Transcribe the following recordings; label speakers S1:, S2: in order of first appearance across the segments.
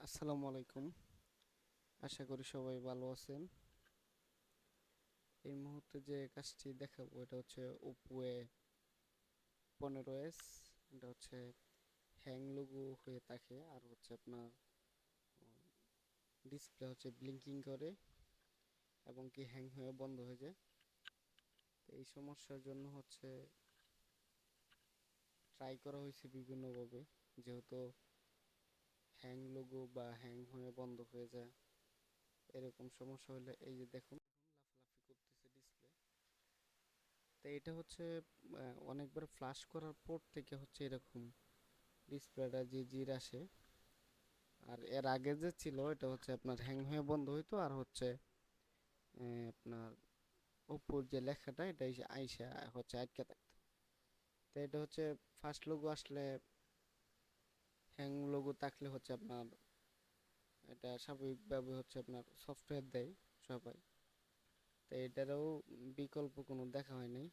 S1: আসসালামু আলাইকুম। আশা করি সবাই ভালো আছেন। এই মুহূর্তে যে কাজটি দেখাবো এটা হচ্ছে ওপো A15s। এটা হচ্ছে হ্যাং লোগো হয়ে থাকে, আর হচ্ছে আপনার ডিসপ্লে হচ্ছে ব্লিঙ্কিং করে এবং কি হ্যাং হয়ে বন্ধ হয়ে যায়। তো এই সমস্যার জন্য হচ্ছে ট্রাই করা হয়েছে বিভিন্নভাবে, যেহেতু হ্যাং লোগো বা হ্যাং হয়ে বন্ধ হয়ে যায়, এরকম সমস্যা হলে এই যে দেখুন লাফালাফি করতেছে ডিসপ্লে। তো এটা হচ্ছে অনেকবার ফ্লাশ করার পর থেকে হচ্ছে এরকম ডিসপ্লেটা যে জির আসে। আর এর আগে যে ছিল এটা হচ্ছে আপনার হ্যাং হয়ে বন্ধ হইতো, আর হচ্ছে আপনার উপর যে লেখাটা এটা এসে আইসা হচ্ছে আটকে থাকতো। তো এটা হচ্ছে ফার্স্ট লোগো আসলে, হ্যাং লোগো থাকলে হচ্ছে আপনার এটা স্বাভাবিকভাবে হচ্ছে আপনার সফটওয়্যার দেয় সবাই। তো এটারও বিকল্প কোনো দেখা হয় নাই,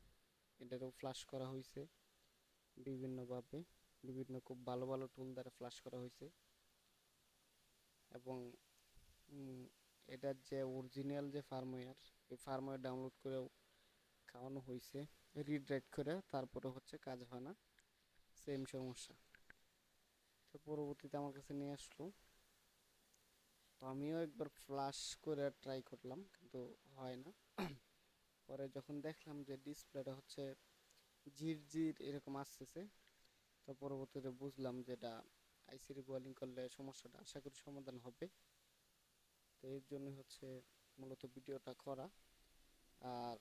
S1: এটারও ফ্লাশ করা হয়েছে বিভিন্নভাবে, বিভিন্ন খুব ভালো ভালো টুল দ্বারা ফ্লাশ করা হয়েছে। এবং এটার যে অরিজিনাল যে ফার্মওয়্যার, এই ফার্মওয়্যার ডাউনলোড করেও খাওয়ানো হয়েছে, রিড রাইট করে, তারপরে হচ্ছে কাজ হয় না, সেম সমস্যা। তো পরবর্তীতে আমার কাছে নিয়ে আসলো, তো আমিও একবার ফ্লাশ করে ট্রাই করলাম কিন্তু হয় না। পরে যখন দেখলাম যে ডিসপ্লেটা হচ্ছে জির জির এরকম আসতেছে, তো পরবর্তীতে বুঝলাম যে এটা আইসি রিবোলিং করলে সমস্যাটা আশা করি সমাধান হবে। তো এর জন্য হচ্ছে মূলত ভিডিওটা করা। আর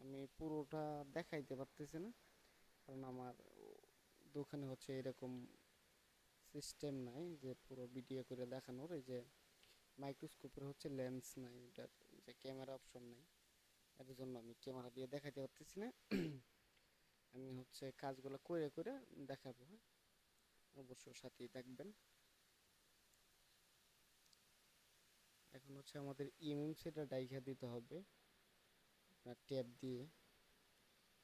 S1: আমি পুরোটা দেখাইতে পারতেছি না, কারণ আমার দোকানে হচ্ছে এরকম সিস্টেম নাই যে পুরো ভিডিও করে দেখানোর। এই যে মাইক্রোস্কোপের হচ্ছে লেন্স নাই, এটার যে ক্যামেরা অপশন নাই, এর জন্য আমি ক্যামেরা দিয়ে দেখাইতে পারতেছি না। আমি হচ্ছে কাজগুলো করে করে দেখাবো, হ্যাঁ, অবশ্যই সাথেই থাকবেন। এখন হচ্ছে আমাদের ইমএমসিটা ডাইখা দিতে হবে আপনার ট্যাপ দিয়ে,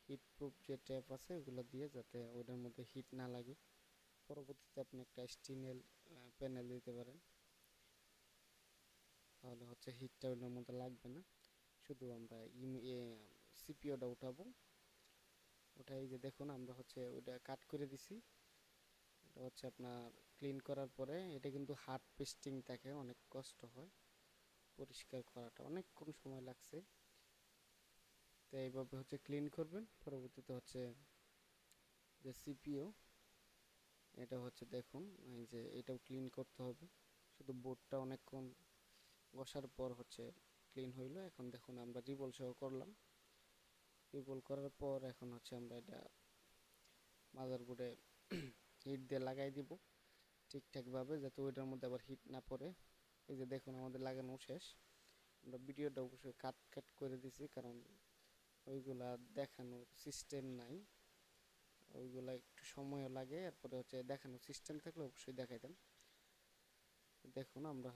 S1: হিট প্রুফ যে ট্যাপ আছে ওগুলো দিয়ে, যাতে ওটার মধ্যে হিট না লাগে। পরবর্তীতে আপনি একটা স্টিলের প্যানেল দিতে পারেন, তাহলে হচ্ছে হিটটা ওটার মধ্যে লাগবে না। শুধু আমরা সিপিওটা উঠাবো। ওটাই যে দেখুন আমরা হচ্ছে ওটা কাট করে দিছি। এটা হচ্ছে আপনার ক্লিন করার পরে এটা কিন্তু হার্ড পেস্টিং থাকে, অনেক কষ্ট হয় পরিষ্কার করাটা, অনেকক্ষণ সময় লাগছে। তো এইভাবে হচ্ছে ক্লিন করবেন। পরবর্তীতে হচ্ছে যে সিপিও, এটা হচ্ছে দেখুন এই যে এটাও ক্লিন করতে হবে। শুধু বোর্ডটা অনেকক্ষণ বসার পর হচ্ছে ক্লিন হইলো। এখন দেখুন আমরা রিবল সহ করলাম, রিবল করার পর এখন হচ্ছে আমরা এটা মাদারবোর্ডে হিট দিয়ে লাগাই দিব ঠিকঠাকভাবে, যাতে ওইটার মধ্যে আবার হিট না পড়ে। এই যে দেখুন আমাদের লাগানো শেষ। আমরা ভিডিওটা অবশ্যই কাট কাট করে দিছি, কারণ ওইগুলা দেখানোর সিস্টেম নাই, ওইগুলা একটু সময়ও লাগে। এরপরে হচ্ছে দেখানোর সিস্টেম থাকলে অবশ্যই দেখাইতাম। দেখুন আমরা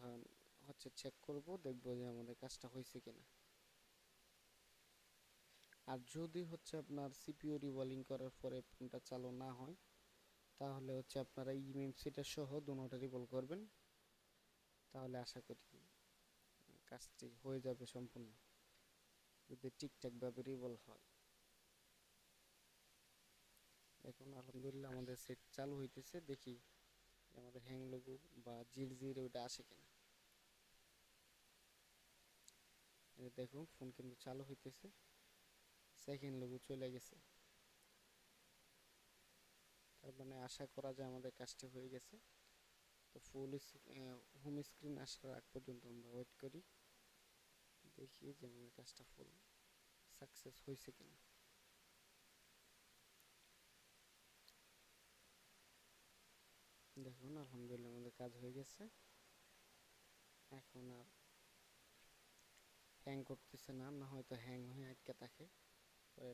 S1: হচ্ছে চেক করব, দেখবো যে আমাদের কাজটা হয়েছে কিনা। আর যদি হচ্ছে আপনার সিপিইউ রিবলিং করার পরে ফোনটা চালু না হয়, তাহলে হচ্ছে আপনারা ইএমএমসিটা সহ দুটোটা রিবল করবেন, তাহলে আশা করি কাজটি হয়ে যাবে সম্পূর্ণ, যদি ঠিকঠাকভাবে রিবল হয়। এখন আলহামদুলিল্লাহ আমাদের সেট চালু হইতেছে, দেখি আমাদের হ্যাং লোগো বা জির জির ওইটা আসে কিনা। দেখুন ফোন কিন্তু চালু হইতেছে, সেকেন্ড লোগো চলে গেছে, তার মানে আশা করা যায় আমাদের কাজটি হয়ে গেছে। তো ফুল হোম স্ক্রিন আসার আগ পর্যন্ত আমরা ওয়েট করি, দেখি যে আমাদের কাজটা ফুল সাকসেস হয়েছে কিনা। দেখুন আলহামদুলিল্লাহ আমাদের কাজ হয়ে গেছে। এখন আর হ্যাং করতেছে না, না হয়তো হ্যাং হয়ে আটকে থাকে, পরে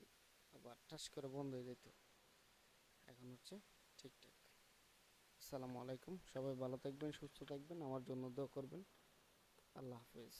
S1: আবার টাচ করে বন্ধ হয়ে যেত। এখন হচ্ছে ঠিকঠাক। আসসালামু আলাইকুম, সবাই ভালো থাকবেন, সুস্থ থাকবেন, আমার জন্য দোয়া করবেন। আল্লাহ হাফেজ।